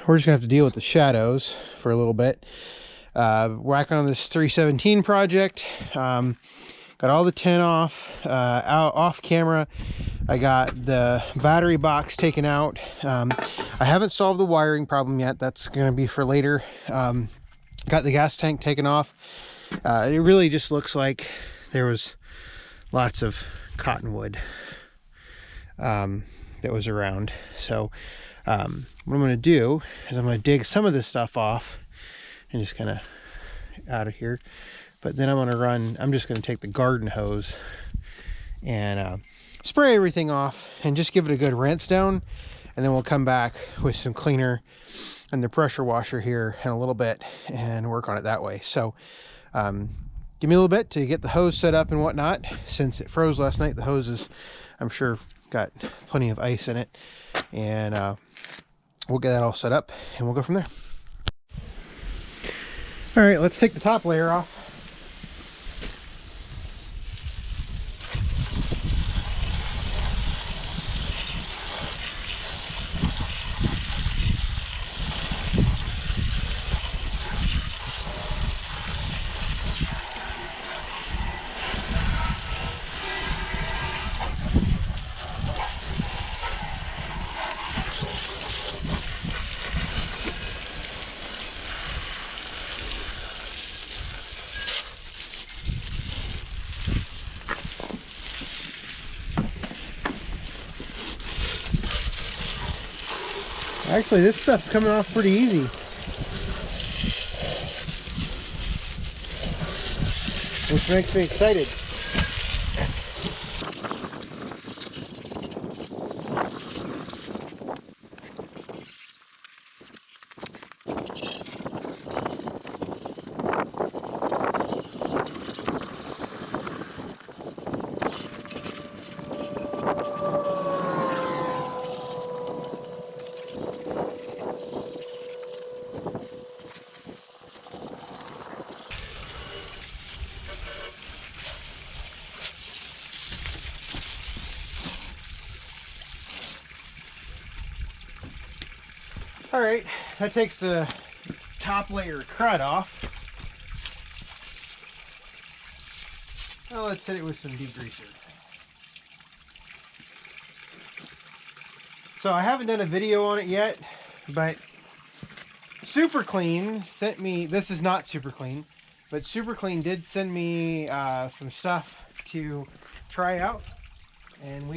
we're just gonna have to deal with the shadows for a little bit. Working on this 317 project. Got all the tin off, off camera. I got the battery box taken out. I haven't solved the wiring problem yet. That's gonna be for later. Got the gas tank taken off. It really just looks like there was lots of cottonwood that was around. So what I'm going to do is I'm going to dig some of this stuff off and just kind of out of here. But then I'm just going to take the garden hose and spray everything off and just give it a good rinse down. And then we'll come back with some cleaner and the pressure washer here in a little bit and work on it that way. So give me a little bit to get the hose set up and whatnot. Since it froze last night, the hose is, I'm sure, got plenty of ice in it. And we'll get that all set up and we'll go from there. All right, let's take the top layer off. Actually, this stuff's coming off pretty easy. Which makes me excited. All right, that takes the top layer of crud off. Well, let's hit it with some degreaser. So I haven't done a video on it yet, but Super Clean sent me, this is not Super Clean, but Super Clean did send me some stuff to try out, and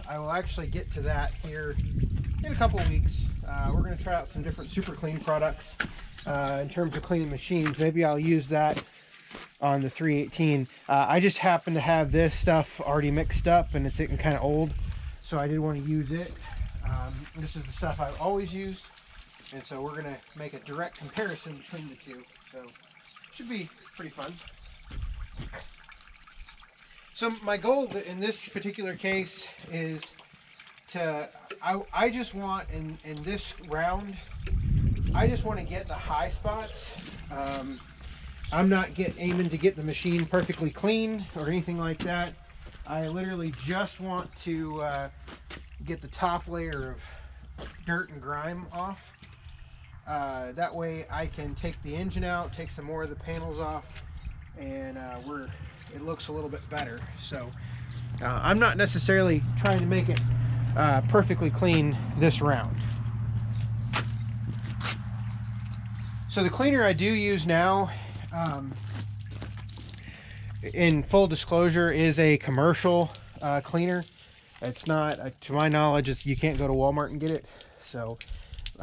I will actually get to that here in a couple of weeks. We're going to try out some different Super Clean products in terms of cleaning machines. Maybe I'll use that on the 318. I just happen to have this stuff already mixed up and it's getting kind of old, so I did want to use it. This is the stuff I've always used, and so we're going to make a direct comparison between the two. So it should be pretty fun. So my goal in this particular case is I just want in this round, I just want to get the high spots. I'm not aiming to get the machine perfectly clean or anything like that. I literally just want to get the top layer of dirt and grime off. That way I can take the engine out, take some more of the panels off, and it looks a little bit better. So I'm not necessarily trying to make it perfectly clean this round. So the cleaner I do use now, in full disclosure, is a commercial cleaner. It's not, to my knowledge, you can't go to Walmart and get it. So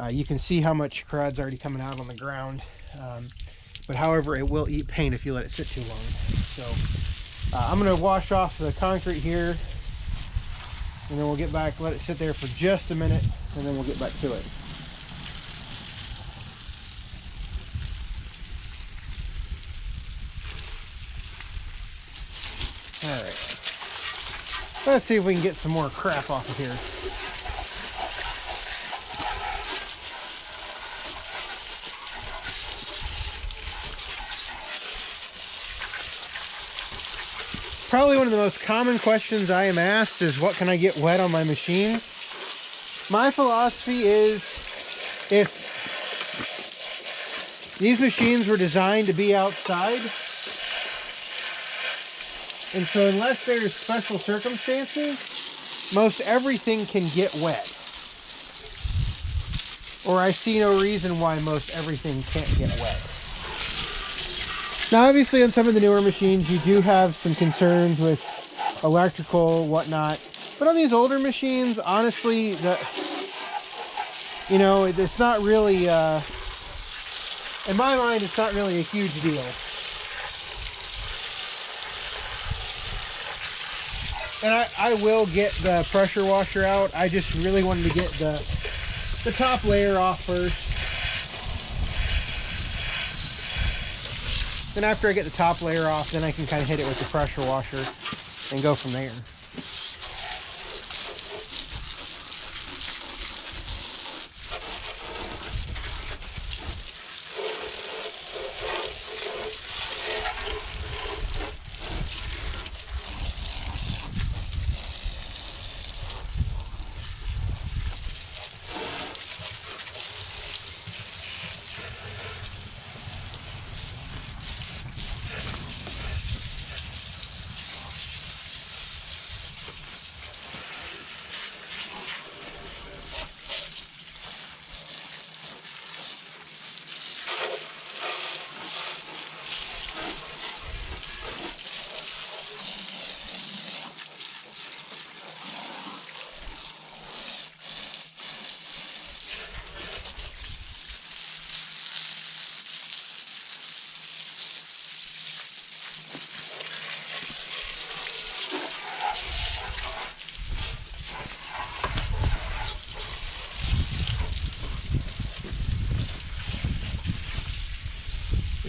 you can see how much crud's already coming out on the ground. But however, it will eat paint if you let it sit too long. So I'm going to wash off the concrete here, and then we'll get back, let it sit there for just a minute, and then we'll get back to it. All right, let's see if we can get some more crap off of here. Probably one of the most common questions I am asked is, what can I get wet on my machine? My philosophy is, if These machines were designed to be outside. And so unless there's special circumstances, most everything can get wet. Or I see no reason why most everything can't get wet. Now obviously on some of the newer machines you do have some concerns with electrical, whatnot. But on these older machines, honestly, you know, it's not really, in my mind, it's not really a huge deal. And I will get the pressure washer out. I just really wanted to get the top layer off first. Then after I get the top layer off, then I can kind of hit it with the pressure washer and go from there.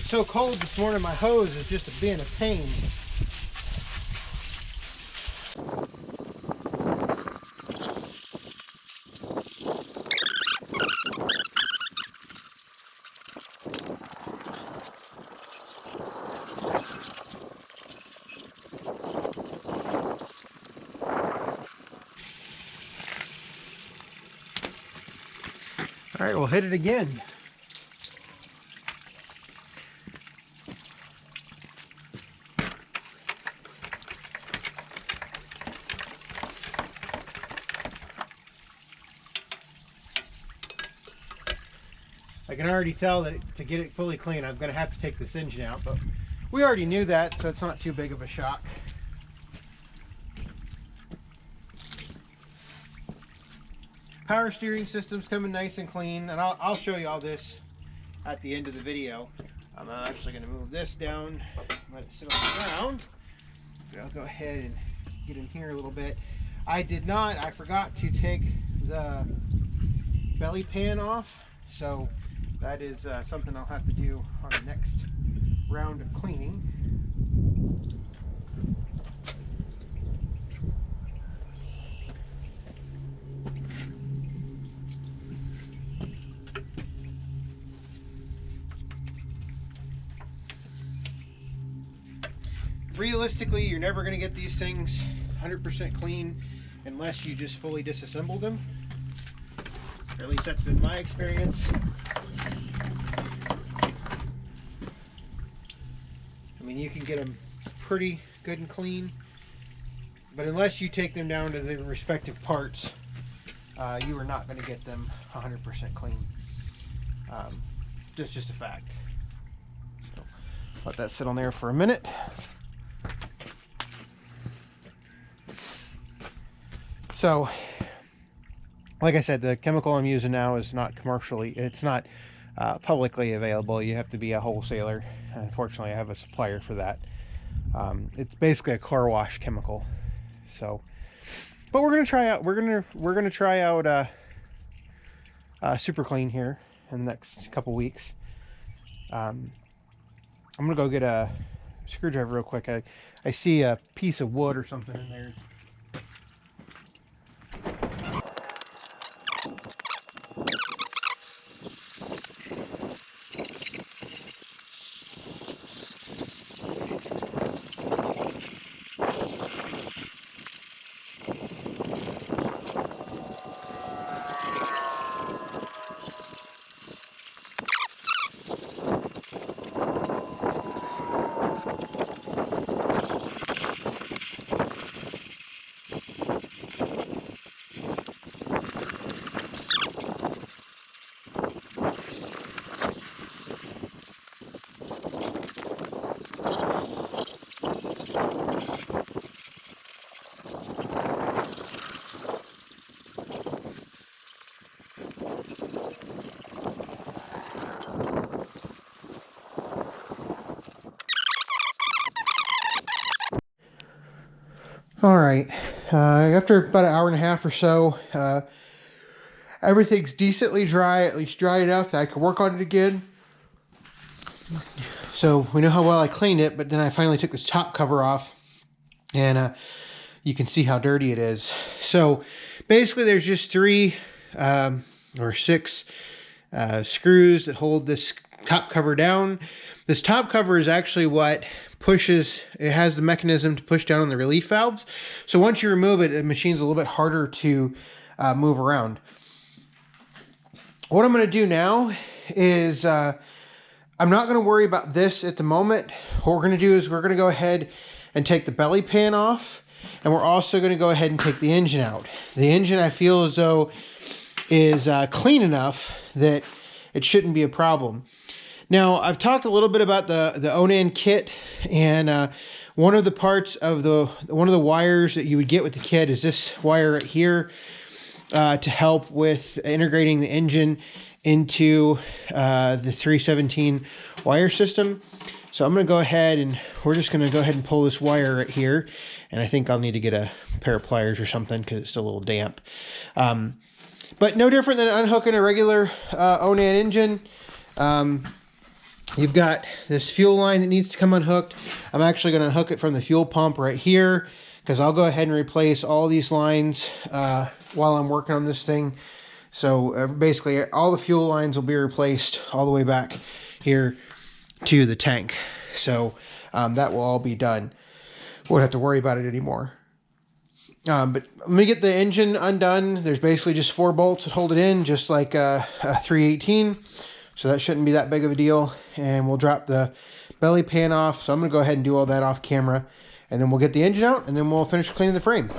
So cold this morning, my hose is just being a pain. All right, we'll hit it again. I can already tell that to get it fully clean, I'm going to have to take this engine out, but we already knew that, so it's not too big of a shock. Power steering system's coming nice and clean, and I'll show you all this at the end of the video. I'm actually going to move this down, let it sit on the ground. But I'll go ahead and get in here a little bit. I forgot to take the belly pan off, so that is something I'll have to do on the next round of cleaning. Realistically, you're never going to get these things 100% clean unless you just fully disassemble them. Or at least that's been my experience. I mean, you can get them pretty good and clean, but unless you take them down to their respective parts, you are not going to get them 100% clean. That's just a fact. So, let that sit on there for a minute. So, like I said, the chemical I'm using now is not it's not publicly available. You have to be a wholesaler. Unfortunately, I have a supplier for that. It's basically a car wash chemical. So, but we're gonna try out. We're gonna try out Super Clean here in the next couple weeks. I'm gonna go get a screwdriver real quick. I see a piece of wood or something in there. All right, after about an hour and a half or so, everything's decently dry, at least dry enough that I can work on it again. So we know how well I cleaned it, but then I finally took this top cover off, and you can see how dirty it is. So basically there's just 3 or 6 screws that hold this top cover down. This top cover is actually what pushes, it has the mechanism to push down on the relief valves. So once you remove it, the machine's a little bit harder to move around. What I'm going to do now is I'm not going to worry about this at the moment. What we're going to do is we're going to go ahead and take the belly pan off, and we're also going to go ahead and take the engine out. The engine, I feel as though, is clean enough that it shouldn't be a problem. Now, I've talked a little bit about the Onan kit, and one of the parts of one of the wires that you would get with the kit is this wire right here to help with integrating the engine into the 317 wire system. So I'm going to go ahead and we're just going to go ahead and pull this wire right here, and I think I'll need to get a pair of pliers or something because it's still a little damp. But no different than unhooking a regular Onan engine. You've got this fuel line that needs to come unhooked. I'm actually going to unhook it from the fuel pump right here, because I'll go ahead and replace all these lines while I'm working on this thing. So basically all the fuel lines will be replaced all the way back here to the tank. So that will all be done. Won't have to worry about it anymore. But let me get the engine undone. There's basically just 4 bolts that hold it in, just like a 318. So that shouldn't be that big of a deal. And we'll drop the belly pan off. So I'm going to go ahead and do all that off camera. And then we'll get the engine out, and then we'll finish cleaning the frame.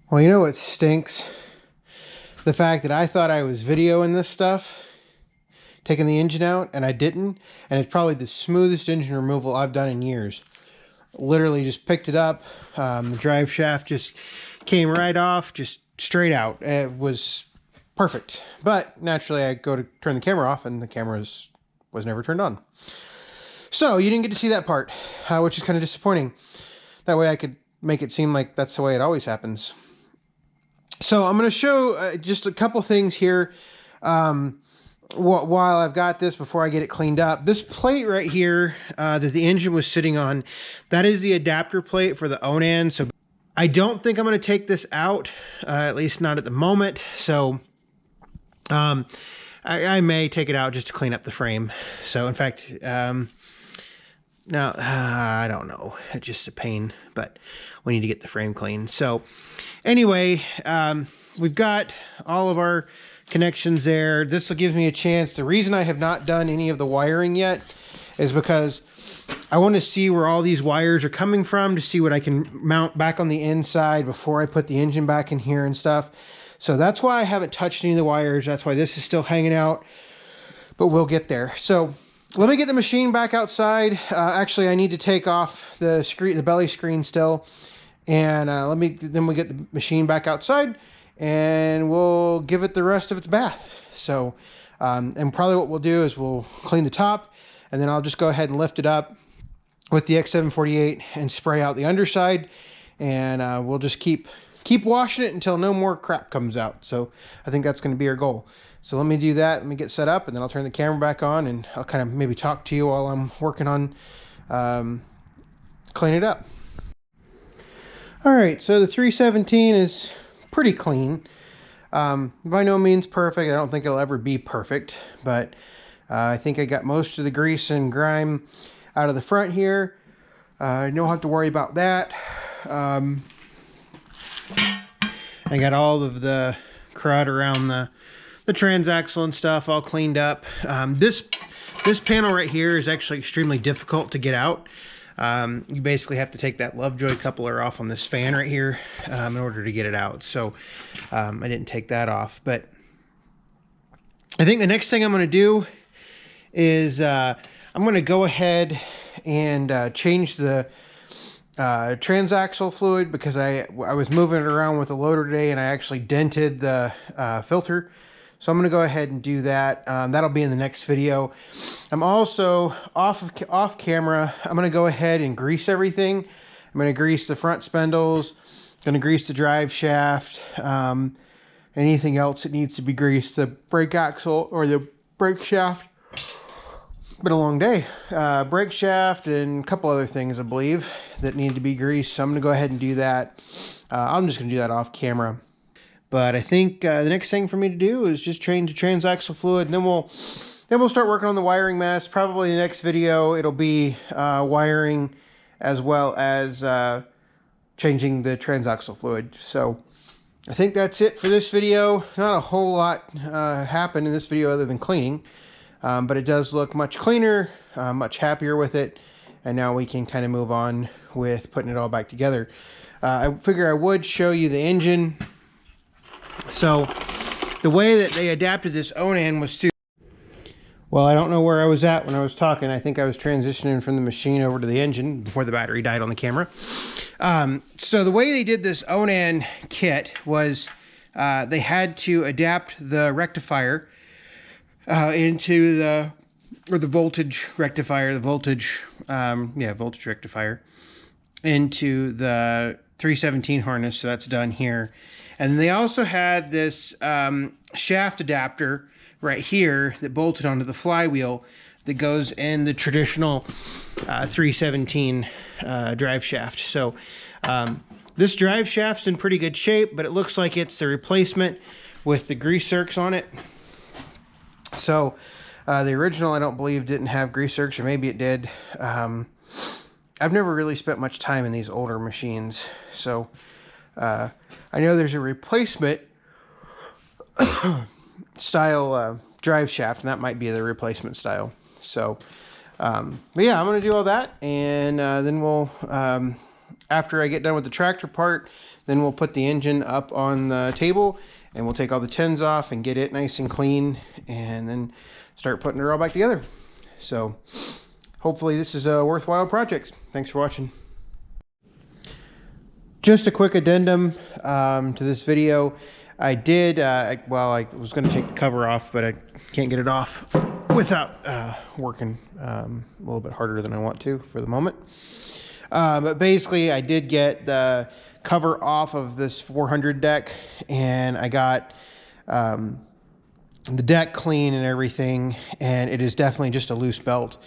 Well, you know what stinks? The fact that I thought I was videoing this stuff, taking the engine out, and I didn't. And it's probably the smoothest engine removal I've done in years. Literally just picked it up. The drive shaft just came right off, just straight out. It was perfect. But naturally, I go to turn the camera off, and the camera was never turned on. So you didn't get to see that part, which is kind of disappointing. That way I could make it seem like that's the way it always happens. So I'm going to show just a couple things here while I've got this before I get it cleaned up. This plate right here that the engine was sitting on, that is the adapter plate for the Onan. So I don't think I'm going to take this out, at least not at the moment. So I may take it out just to clean up the frame. So in fact, now, I don't know. It's just a pain, but we need to get the frame clean. So anyway, we've got all of our connections there. This will give me a chance. The reason I have not done any of the wiring yet is because I want to see where all these wires are coming from to see what I can mount back on the inside before I put the engine back in here and stuff. So that's why I haven't touched any of the wires. That's why this is still hanging out, but we'll get there. So let me get the machine back outside. Actually, I need to take off the screen, the belly screen still. And then we get the machine back outside, and we'll give it the rest of its bath. So, and probably what we'll do is we'll clean the top, and then I'll just go ahead and lift it up with the X748 and spray out the underside. And we'll just keep washing it until no more crap comes out. So I think that's going to be our goal. So let me do that. Let me get set up, and then I'll turn the camera back on, and I'll kind of maybe talk to you while I'm working on cleaning it up. All right, so the 317 is pretty clean. By no means perfect. I don't think it'll ever be perfect, but I think I got most of the grease and grime out of the front here. I don't have to worry about that. I got all of the crud around the transaxle and stuff all cleaned up. This panel right here is actually extremely difficult to get out. You basically have to take that Lovejoy coupler off on this fan right here in order to get it out. So I didn't take that off. But I think the next thing I'm going to do is I'm going to go ahead and change the transaxle fluid, because I was moving it around with the loader today and I actually dented the filter. So I'm going to go ahead and do that. That'll be in the next video. I'm also off camera. I'm going to go ahead and grease everything. I'm going to grease the front spindles, going to grease the drive shaft, anything else that needs to be greased, the brake axle or the brake shaft. Been a long day. Brake shaft and a couple other things, I believe, that need to be greased. So I'm going to go ahead and do that. I'm just going to do that off camera. But I think the next thing for me to do is just change the transaxle fluid, and then we'll start working on the wiring mess. Probably the next video it'll be wiring as well as changing the transaxle fluid. So I think that's it for this video. Not a whole lot happened in this video other than cleaning, but it does look much cleaner, much happier with it, and now we can kind of move on with putting it all back together. I figure I would show you the engine. So the way that they adapted this Onan was to, well, I don't know where I was at when I was talking. I think I was transitioning from the machine over to the engine before the battery died on the camera. So the way they did this Onan kit was they had to adapt the rectifier into the voltage rectifier, voltage rectifier into the 317 harness. So that's done here. And they also had this shaft adapter right here that bolted onto the flywheel that goes in the traditional 317 drive shaft. So this drive shaft's in pretty good shape, but it looks like it's the replacement with the grease zerks on it. So the original, I don't believe, didn't have grease zerks, or maybe it did. I've never really spent much time in these older machines, so I know there's a replacement style drive shaft, and that might be the replacement style. So, but yeah, I'm going to do all that, and then we'll, after I get done with the tractor part, then we'll put the engine up on the table, and we'll take all the tins off and get it nice and clean, and then start putting it all back together. So, hopefully this is a worthwhile project. Thanks for watching. Just a quick addendum to this video. I did, well, I was going to take the cover off, but I can't get it off without working a little bit harder than I want to for the moment. But basically, I did get the cover off of this 400 deck, and I got the deck clean and everything, and it is definitely just a loose belt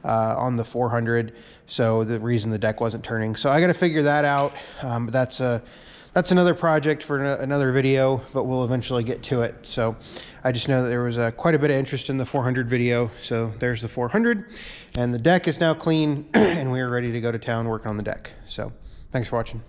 on the 400, so the reason the deck wasn't turning. So I got to figure that out. But that's another project for another video, but we'll eventually get to it. So I just know that there was quite a bit of interest in the 400 video, so there's the 400, and the deck is now clean and we are ready to go to town working on the deck. So thanks for watching.